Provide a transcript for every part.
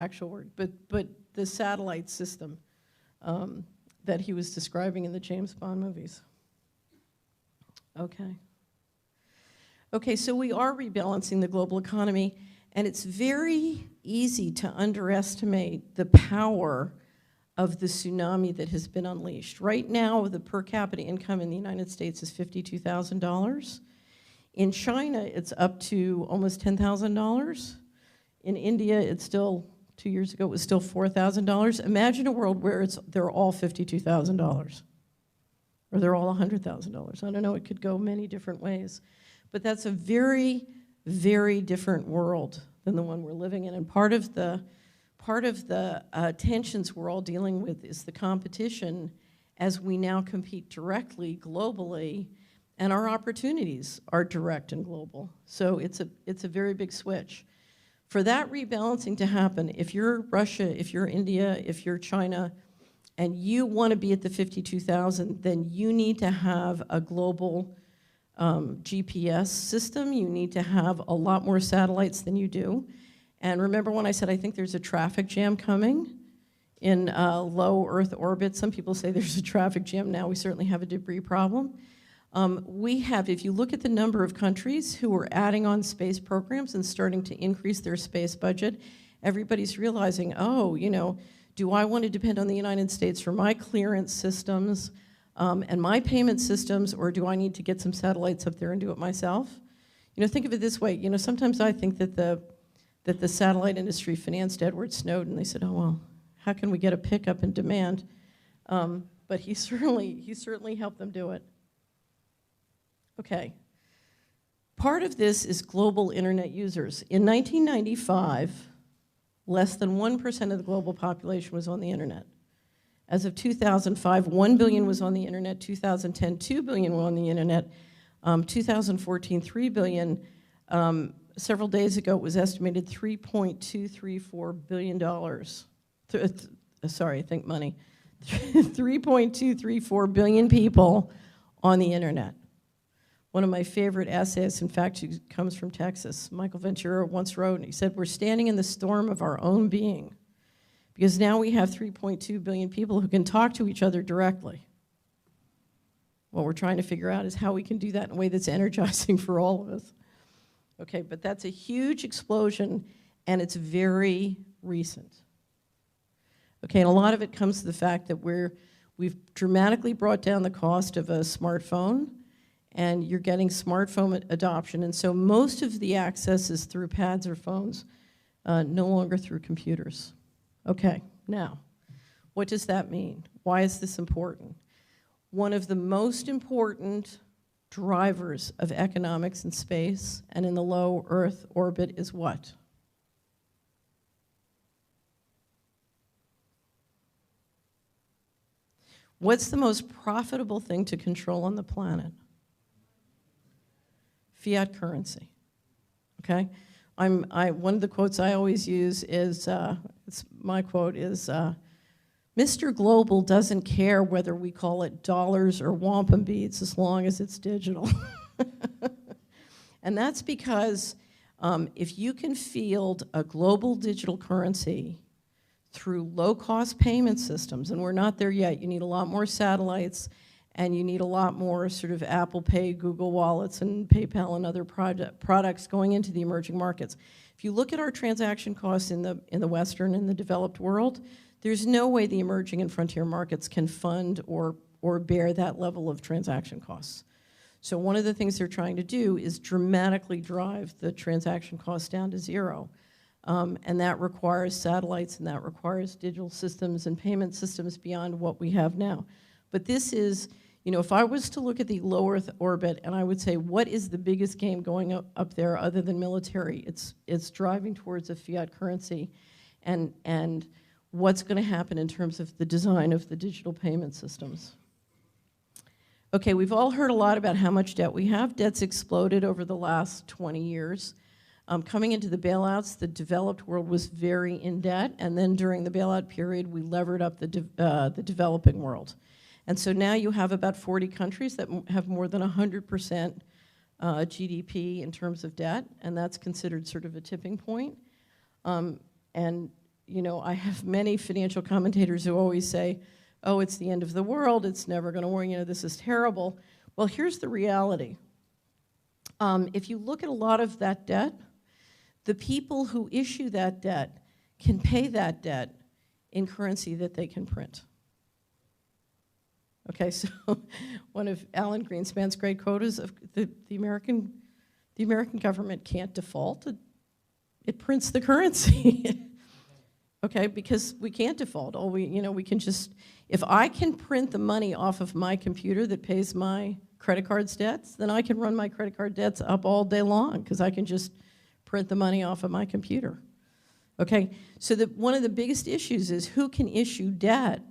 actual word, but the satellite system that he was describing in the James Bond movies. Okay. Okay, so we are rebalancing the global economy, and it's very easy to underestimate the power of the tsunami that has been unleashed. Right now, the per capita income in the United States is $52,000. In China, it's up to almost $10,000. In India, it's still, 2 years ago, it was still $4,000. Imagine a world where they're all $52,000, or they're all $100,000. I don't know, it could go many different ways. But that's a very, very different world than the one we're living in. And part of the tensions we're all dealing with is the competition as we now compete directly, globally, and our opportunities are direct and global. So it's a very big switch. For that rebalancing to happen, if you're Russia, if you're India, if you're China, and you want to be at the 52,000, then you need to have a global GPS system. You need to have a lot more satellites than you do. And remember when I said I think there's a traffic jam coming in low Earth orbit? Some people say there's a traffic jam now. We certainly have a debris problem. We have, if you look at the number of countries who are adding on space programs and starting to increase their space budget, everybody's realizing, oh, you know, do I want to depend on the United States for my clearance systems and my payment systems, or do I need to get some satellites up there and do it myself? You know, think of it this way. You know, sometimes I think that the satellite industry financed Edward Snowden. They said, oh, well, how can we get a pickup in demand? But he certainly helped them do it. Okay. Part of this is global internet users. In 1995, less than 1% of the global population was on the internet. As of 2005, 1 billion was on the internet. 2010, 2 billion were on the internet. 2014, 3 billion. Several days ago, it was estimated $3.234 billion. Sorry, I think money. 3.234 billion people on the internet. One of my favorite essays, in fact, he comes from Texas. Michael Ventura once wrote, and he said, we're standing in the storm of our own being, because now we have 3.2 billion people who can talk to each other directly. What we're trying to figure out is how we can do that in a way that's energizing for all of us. Okay, but that's a huge explosion, and it's very recent. Okay, and a lot of it comes to the fact that we've dramatically brought down the cost of a smartphone, and you're getting smartphone adoption, and so most of the access is through pads or phones, no longer through computers. Okay, now, what does that mean? Why is this important? One of the most important drivers of economics in space and in the low Earth orbit is what? What's the most profitable thing to control on the planet? Fiat currency, okay? One of the quotes I always use is, my quote is, Mr. Global doesn't care whether we call it dollars or wampum beads as long as it's digital. And that's because if you can field a global digital currency through low-cost payment systems, and we're not there yet, you need a lot more satellites, and you need a lot more sort of Apple Pay, Google Wallets, and PayPal and other products going into the emerging markets. If you look at our transaction costs in the Western and the developed world, there's no way the emerging and frontier markets can fund or bear that level of transaction costs. So one of the things they're trying to do is dramatically drive the transaction costs down to zero. And that requires satellites, and that requires digital systems and payment systems beyond what we have now. But this is, you know, if I was to look at the low Earth orbit and I would say, what is the biggest game going up there other than military? It's driving towards a fiat currency, and what's going to happen in terms of the design of the digital payment systems. Okay, we've all heard a lot about how much debt we have. Debt's exploded over the last 20 years. Coming into the bailouts, the developed world was very in debt, and then during the bailout period, we levered up the developing world. And so now you have about 40 countries that have more than 100% GDP in terms of debt, and that's considered sort of a tipping point. And I have many financial commentators who always say, oh, it's the end of the world, it's never going to work, this is terrible. Well, here's the reality. If you look at a lot of that debt, the people who issue that debt can pay that debt in currency that they can print. Okay, so one of Alan Greenspan's great quotes is the American government can't default. It prints the currency. Okay, because we can't default. We can just, if I can print the money off of my computer that pays my credit card's debts, then I can run my credit card debts up all day long because I can just print the money off of my computer. Okay, so one of the biggest issues is who can issue debt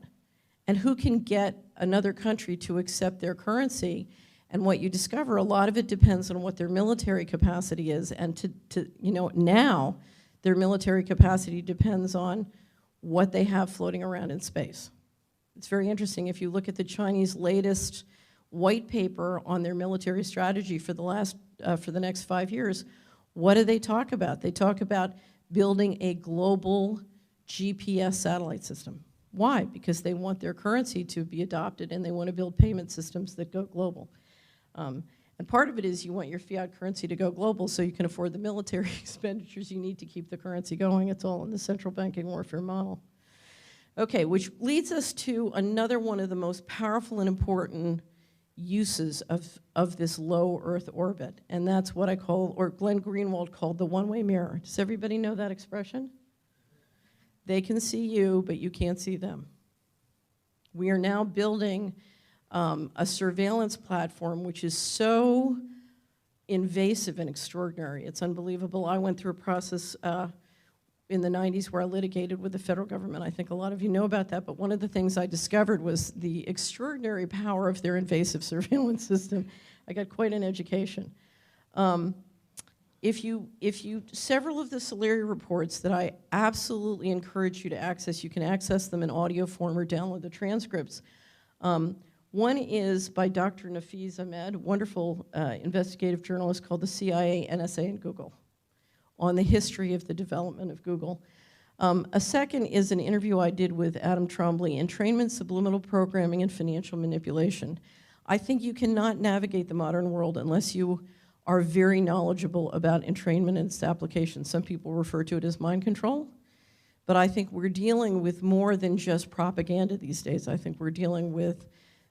and who can get another country to accept their currency. And what you discover, a lot of it depends on what their military capacity is. And now their military capacity depends on what they have floating around in space. It's very interesting. If you look at the Chinese latest white paper on their military strategy for the next 5 years, what do they talk about? They talk about building a global GPS satellite system. Why? Because they want their currency to be adopted and they want to build payment systems that go global. And part of it is you want your fiat currency to go global so you can afford the military expenditures you need to keep the currency going. It's all in the central banking warfare model. Okay, which leads us to another one of the most powerful and important uses of this low Earth orbit, and that's what I call, or Glenn Greenwald called, the one-way mirror. Does everybody know that expression? They can see you, but you can't see them. We are now building a surveillance platform which is so invasive and extraordinary. It's unbelievable. I went through a process in the 90s where I litigated with the federal government. I think a lot of you know about that, but one of the things I discovered was the extraordinary power of their invasive surveillance system. I got quite an education. Several of the Solari reports that I absolutely encourage you to access, you can access them in audio form or download the transcripts. One is by Dr. Nafeez Ahmed, wonderful investigative journalist called The CIA, NSA, and Google, on the history of the development of Google. A second is an interview I did with Adam Trombley, Entrainment, Subliminal Programming, and Financial Manipulation. I think you cannot navigate the modern world unless you are very knowledgeable about entrainment and its applications. Some people refer to it as mind control, but I think we're dealing with more than just propaganda these days. I think we're dealing with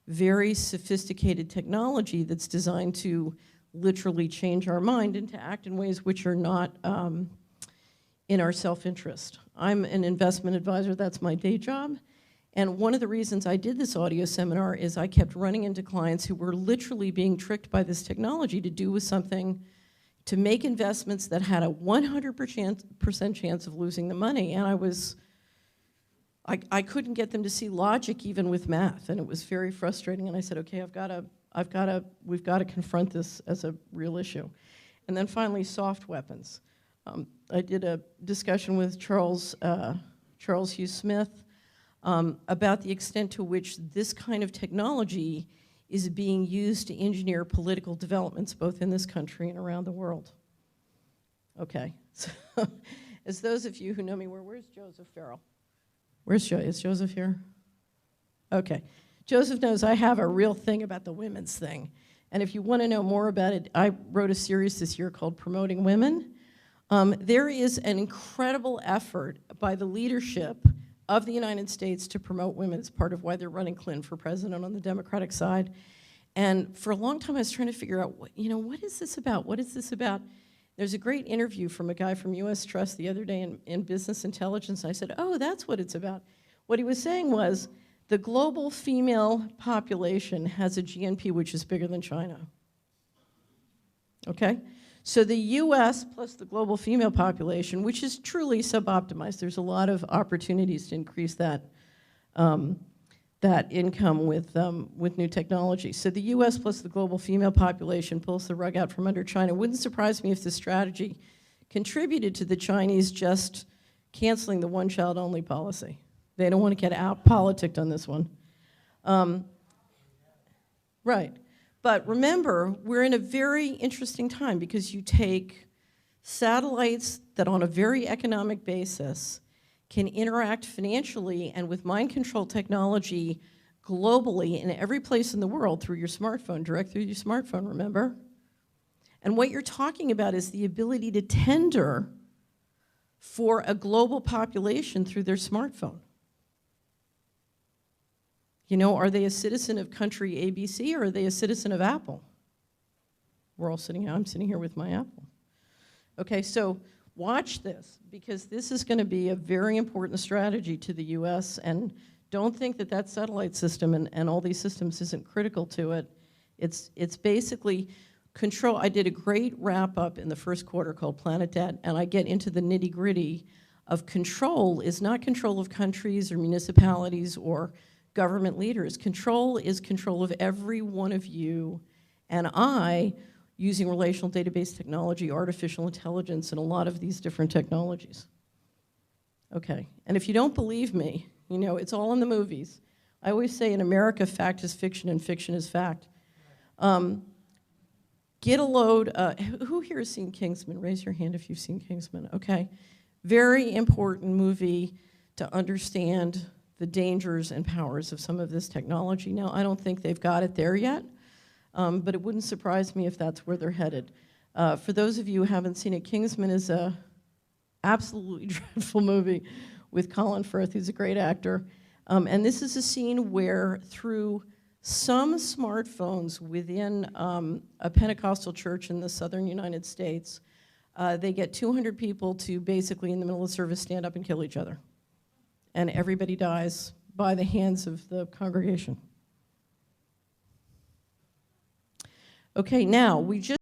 very sophisticated technology that's designed to literally change our mind and to act in ways which are not in our self-interest. I'm an investment advisor, that's my day job. And one of the reasons I did this audio seminar is I kept running into clients who were literally being tricked by this technology to do with something, to make investments that had a 100% chance of losing the money. And I couldn't get them to see logic even with math, and it was very frustrating. And I said, okay, we've got to confront this as a real issue. And then finally, soft weapons. I did a discussion with Charles Hugh Smith about the extent to which this kind of technology is being used to engineer political developments both in this country and around the world. Okay, so as those of you who know me, where's Joseph Farrell? Is Joseph here? Okay. Joseph knows I have a real thing about the women's thing. And if you want to know more about it, I wrote a series this year called Promoting Women. There is an incredible effort by the leadership of the United States to promote women. It's part of why they're running Clinton for president on the Democratic side. And for a long time, I was trying to figure out, what is this about? What is this about? There's a great interview from a guy from US Trust the other day in Business Intelligence, and I said, oh, that's what it's about. What he was saying was, the global female population has a GNP which is bigger than China. Okay? So the US plus the global female population, which is truly suboptimized, there's a lot of opportunities to increase that income with new technology. So the US plus the global female population pulls the rug out from under China. It wouldn't surprise me if this strategy contributed to the Chinese just canceling the one-child-only policy. They don't want to get out-politicked on this one. Right. But remember, we're in a very interesting time because you take satellites that on a very economic basis can interact financially and with mind control technology globally in every place in the world through your smartphone, direct through your smartphone, remember? And what you're talking about is the ability to tender for a global population through their smartphone. You know, are they a citizen of country ABC or are they a citizen of Apple? We're all sitting here, I'm sitting here with my Apple. Okay, so watch this, because this is going to be a very important strategy to the US, and don't think that that satellite system and all these systems isn't critical to it. It's basically control. I did a great wrap-up in the first quarter called Planet Debt, and I get into the nitty-gritty of control is not control of countries or municipalities or government leaders. Control is control of every one of you and I using relational database technology, artificial intelligence, and a lot of these different technologies. Okay, and if you don't believe me, you know, it's all in the movies. I always say in America, fact is fiction and fiction is fact. Get a load, who here has seen Kingsman? Raise your hand if you've seen Kingsman, okay. Very important movie to understand the dangers and powers of some of this technology. Now, I don't think they've got it there yet, but it wouldn't surprise me if that's where they're headed. For those of you who haven't seen it, Kingsman is a absolutely dreadful movie with Colin Firth, who's a great actor. And this is a scene where through some smartphones within a Pentecostal church in the southern United States, they get 200 people to basically, in the middle of service, stand up and kill each other. And everybody dies by the hands of the congregation. Okay, now, we just